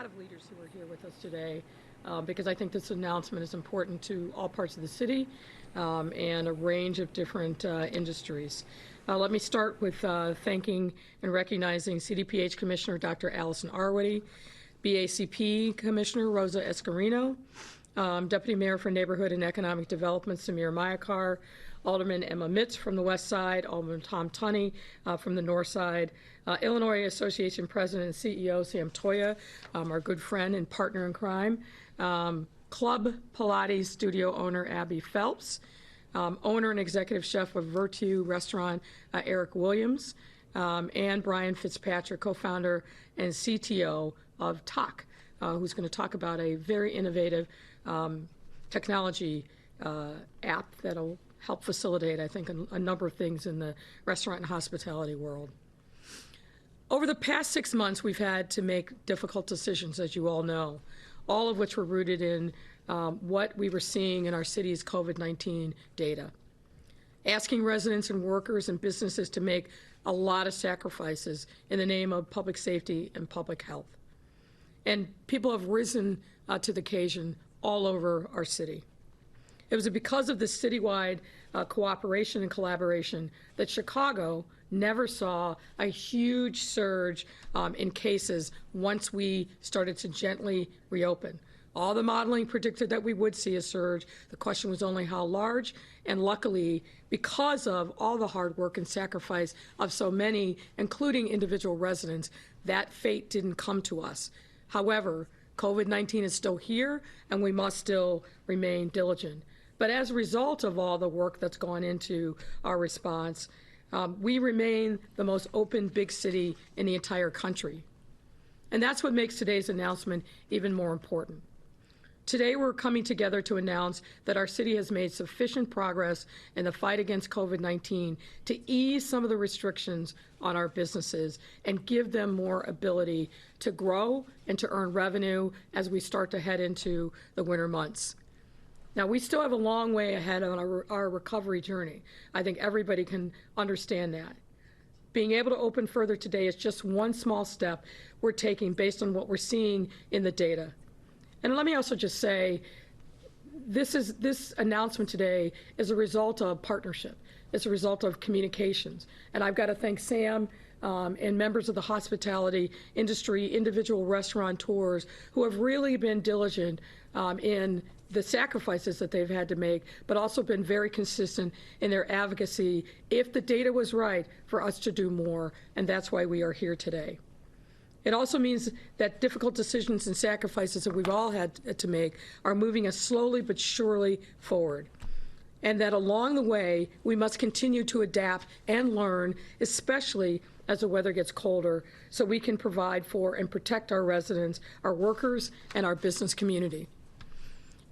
lot of leaders who are here with us today because I think this announcement is important to all parts of the city and a range of different industries. Let me start with thanking and recognizing CDPH Commissioner Dr. Allison Arwady, BACP Commissioner Rosa Escarino, Deputy Mayor for Neighborhood and Economic Development Samir Mayakar, Alderman Emma Mitz from the west side, Alderman Tom Tunney from the north side, Illinois Association President and CEO Sam Toya, our good friend and partner in crime, Club Pilates studio owner Abby Phelps, owner and executive chef of Virtue Restaurant Eric Williams, and Brian Fitzpatrick, co-founder and CTO of Talk, who's going to talk about a very innovative technology app that'll help facilitate, I think, a number of things in the restaurant and hospitality world. Over the past 6 months, we've had to make difficult decisions, as you all know, all of which were rooted in what we were seeing in our city's COVID-19 data. Asking residents and workers and businesses to make a lot of sacrifices in the name of public safety and public health. And people have risen to the occasion all over our city. It was because of this citywide cooperation and collaboration that Chicago never saw a huge surge in cases once we started to gently reopen. All the modeling predicted that we would see a surge. The question was only how large, and luckily, because of all the hard work and sacrifice of so many, including individual residents, that fate didn't come to us. However, COVID-19 is still here, and we must still remain diligent. But as a result of all the work that's gone into our response, we remain the most open big city in the entire country. And that's what makes today's announcement even more important. Today, we're coming together to announce that our city has made sufficient progress in the fight against COVID-19 to ease some of the restrictions on our businesses and give them more ability to grow and to earn revenue as we start to head into the winter months. Now, we still have a long way ahead on our recovery journey. I think everybody can understand that. Being able to open further today is just one small step we're taking based on what we're seeing in the data. And let me also just say, this announcement today is a result of partnership. It's a result of communications. And I've got to thank Sam and members of the hospitality industry, individual restaurateurs who have really been diligent in the sacrifices that they've had to make, but also been very consistent in their advocacy if the data was right for us to do more, and that's why we are here today. It also means that difficult decisions and sacrifices that we've all had to make are moving us slowly but surely forward, and that along the way, we must continue to adapt and learn, especially as the weather gets colder, so we can provide for and protect our residents, our workers, and our business community.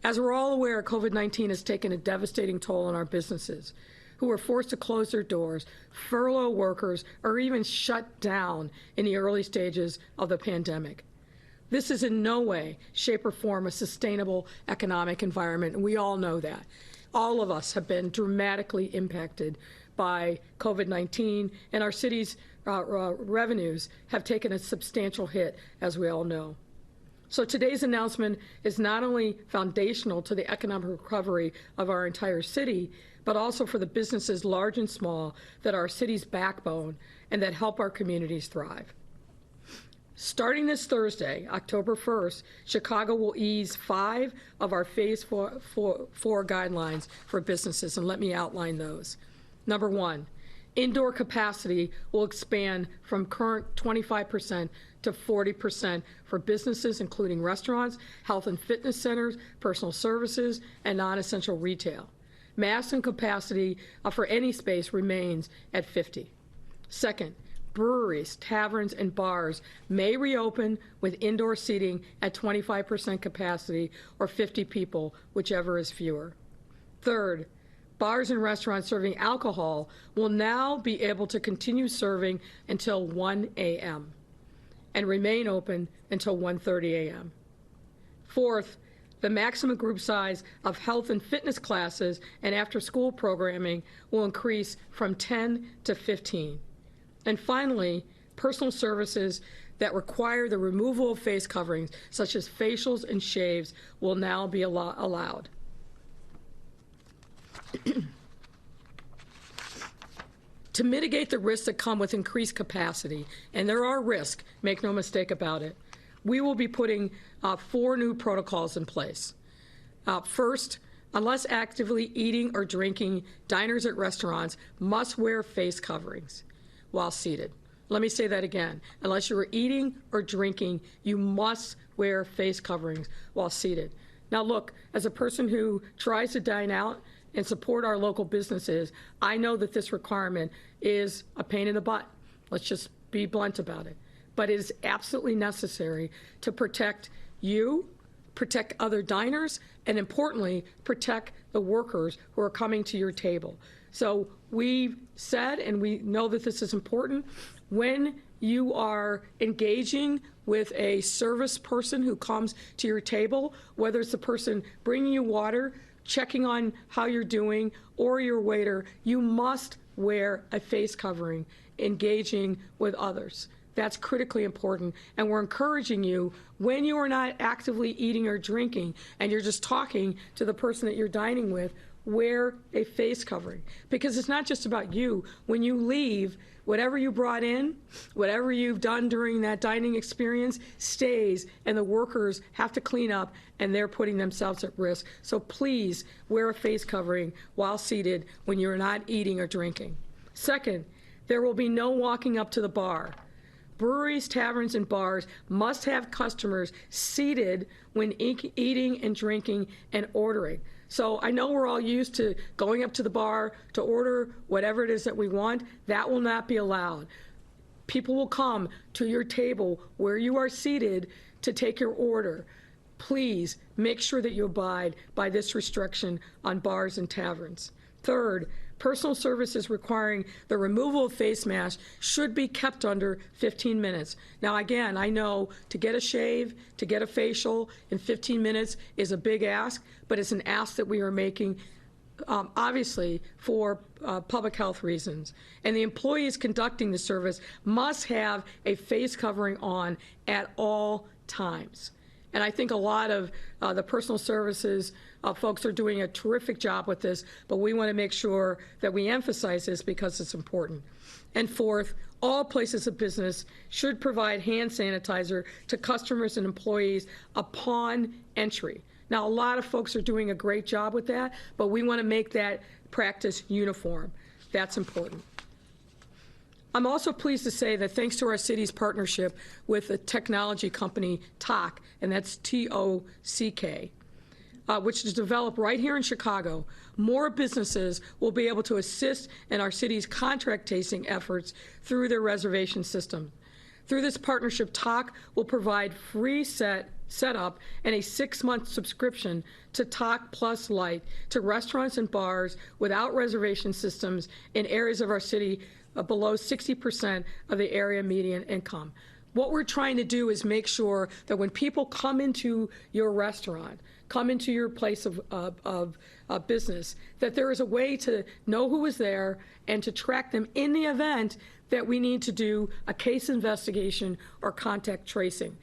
As we're all aware, COVID-19 has taken a devastating toll on our businesses, who are forced to close their doors, furlough workers, or even shut down in the early stages of the pandemic. This is in no way, shape, or form a sustainable economic environment, and we all know that. All of us have been dramatically impacted by COVID-19, and our city's revenues have taken a substantial hit, as we all know. So today's announcement is not only foundational to the economic recovery of our entire city, but also for the businesses large and small that are our city's backbone and that help our communities thrive. Starting this Thursday, October 1st, Chicago will ease 5 of our Phase 4 guidelines for businesses, and let me outline those. Number 1, indoor capacity will expand from current 25% to 40% for businesses, including restaurants, health and fitness centers, personal services, and non-essential retail. Maximum capacity for any space remains at 50. Second, breweries, taverns, and bars may reopen with indoor seating at 25% capacity or 50 people, whichever is fewer. Third, bars and restaurants serving alcohol will now be able to continue serving until 1 a.m. and remain open until 1:30 a.m. Fourth, the maximum group size of health and fitness classes and after-school programming will increase from 10 to 15. And finally, personal services that require the removal of face coverings, such as facials and shaves, will now be allowed. To mitigate the risks that come with increased capacity, and there are risks, make no mistake about it, we will be putting 4 new protocols in place. First, unless actively eating or drinking, diners at restaurants must wear face coverings while seated. Let me say that again. Unless you are eating or drinking, you must wear face coverings while seated. Now look, as a person who tries to dine out and support our local businesses, I know that this requirement is a pain in the butt. Let's just be blunt about it. But it is absolutely necessary to protect you, protect other diners, and importantly, protect the workers who are coming to your table. So we've said, and we know that this is important, when you are engaging with a service person who comes to your table, whether it's the person bringing you water, checking on how you're doing, or your waiter, you must wear a face covering engaging with others. That's critically important, and we're encouraging you, when you are not actively eating or drinking and you're just talking to the person that you're dining with, wear a face covering. Because it's not just about you. When you leave, whatever you brought in, whatever you've done during that dining experience stays, and the workers have to clean up, and they're putting themselves at risk. So please wear a face covering while seated when you're not eating or drinking. Second, there will be no walking up to the bar. Breweries, taverns, and bars must have customers seated when eating and drinking and ordering. So I know we're all used to going up to the bar to order whatever it is that we want. That will not be allowed. People will come to your table where you are seated to take your order. Please make sure that you abide by this restriction on bars and taverns. Third, personal services requiring the removal of face masks should be kept under 15 minutes. Now, again, I know to get a shave, to get a facial in 15 minutes is a big ask, but it's an ask that we are making, obviously, for public health reasons. And the employees conducting the service must have a face covering on at all times. And I think a lot of the personal services folks are doing a terrific job with this, but we want to make sure that we emphasize this because it's important. And fourth, all places of business should provide hand sanitizer to customers and employees upon entry. Now, a lot of folks are doing a great job with that, but we want to make that practice uniform. That's important. I'm also pleased to say that thanks to our city's partnership with the technology company TOCK, and that's T-O-C-K, which is developed right here in Chicago, more businesses will be able to assist in our city's contract tracing efforts through their reservation system. Through this partnership, TOCK will provide free setup and a 6-month subscription to TOCK Plus Lite to restaurants and bars without reservation systems in areas of our city below 60% of the area median income. What we're trying to do is make sure that when people come into your restaurant, come into your place of business, that there is a way to know who is there and to track them in the event that we need to do a case investigation or contact tracing.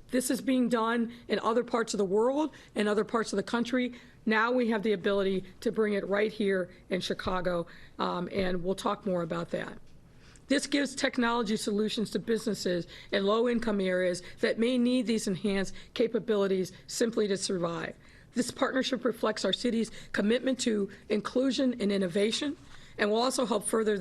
This is being done in other parts of the world and other parts of the country. Now we have the ability to bring it right here in Chicago, and we'll talk more about that. This gives technology solutions to businesses in low-income areas that may need these enhanced capabilities simply to survive. This partnership reflects our city's commitment to inclusion and innovation, and will also help further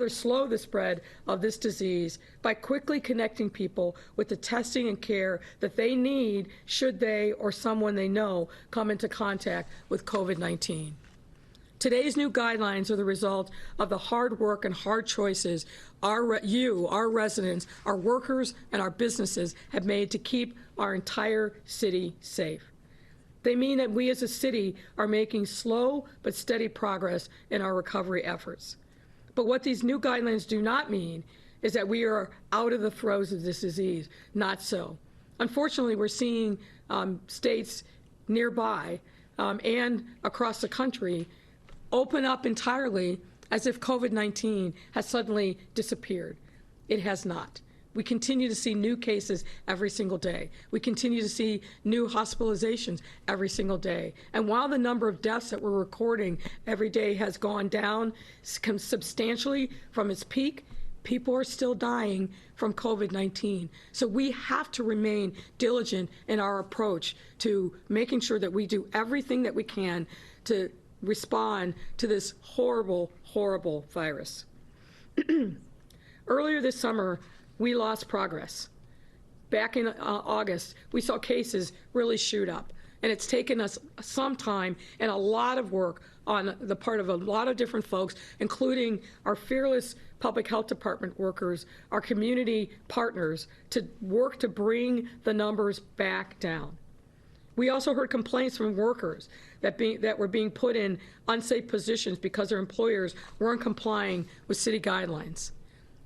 slow the spread of this disease by quickly connecting people with the testing and care that they need should they or someone they know come into contact with COVID-19. Today's new guidelines are the result of the hard work and hard choices our residents, our workers, and our businesses have made to keep our entire city safe. They mean that we as a city are making slow but steady progress in our recovery efforts. But what these new guidelines do not mean is that we are out of the throes of this disease. Not so. Unfortunately, we're seeing states nearby and across the country open up entirely as if COVID-19 has suddenly disappeared. It has not. We continue to see new cases every single day. We continue to see new hospitalizations every single day. And while the number of deaths that we're recording every day has gone down substantially from its peak, people are still dying from COVID-19. So we have to remain diligent in our approach to making sure that we do everything that we can to respond to this horrible, horrible virus. Earlier this summer, we lost progress. Back in August, we saw cases really shoot up. And it's taken us some time and a lot of work on the part of a lot of different folks, including our fearless public health department workers, our community partners, to work to bring the numbers back down. We also heard complaints from workers that were being put in unsafe positions because their employers weren't complying with city guidelines.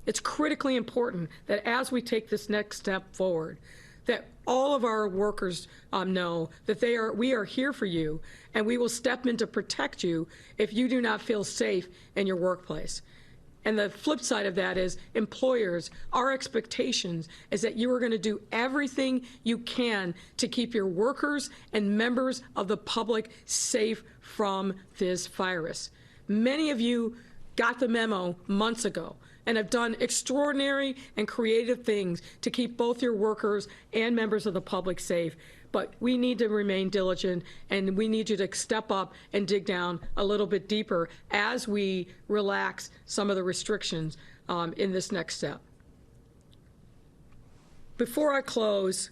It's critically important that as we take this next step forward, that all of our workers know that we are here for you, and we will step in to protect you if you do not feel safe in your workplace. And the flip side of that is employers, our expectations is that you are going to do everything you can to keep your workers and members of the public safe from this virus. Many of you got the memo months ago and have done extraordinary and creative things to keep both your workers and members of the public safe. But we need to remain diligent, and we need you to step up and dig down a little bit deeper as we relax some of the restrictions in this next step. Before I close,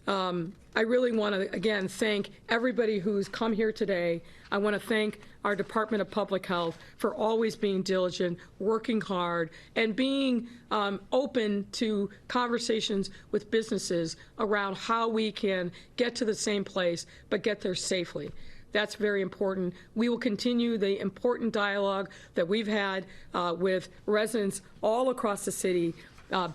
I really want to, again, thank everybody who's come here today. I want to thank our Department of Public Health for always being diligent, working hard, and being open to conversations with businesses around how we can get to the same place, but get there safely. That's very important. We will continue the important dialogue that we've had with residents all across the city,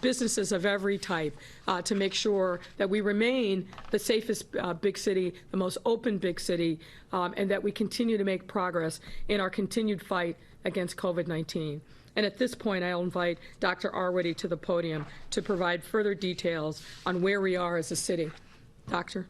businesses of every type, to make sure that we remain the safest big city, the most open big city, and that we continue to make progress in our continued fight against COVID-19. And at this point, I'll invite Dr. Arwady to the podium to provide further details on where we are as a city. Doctor?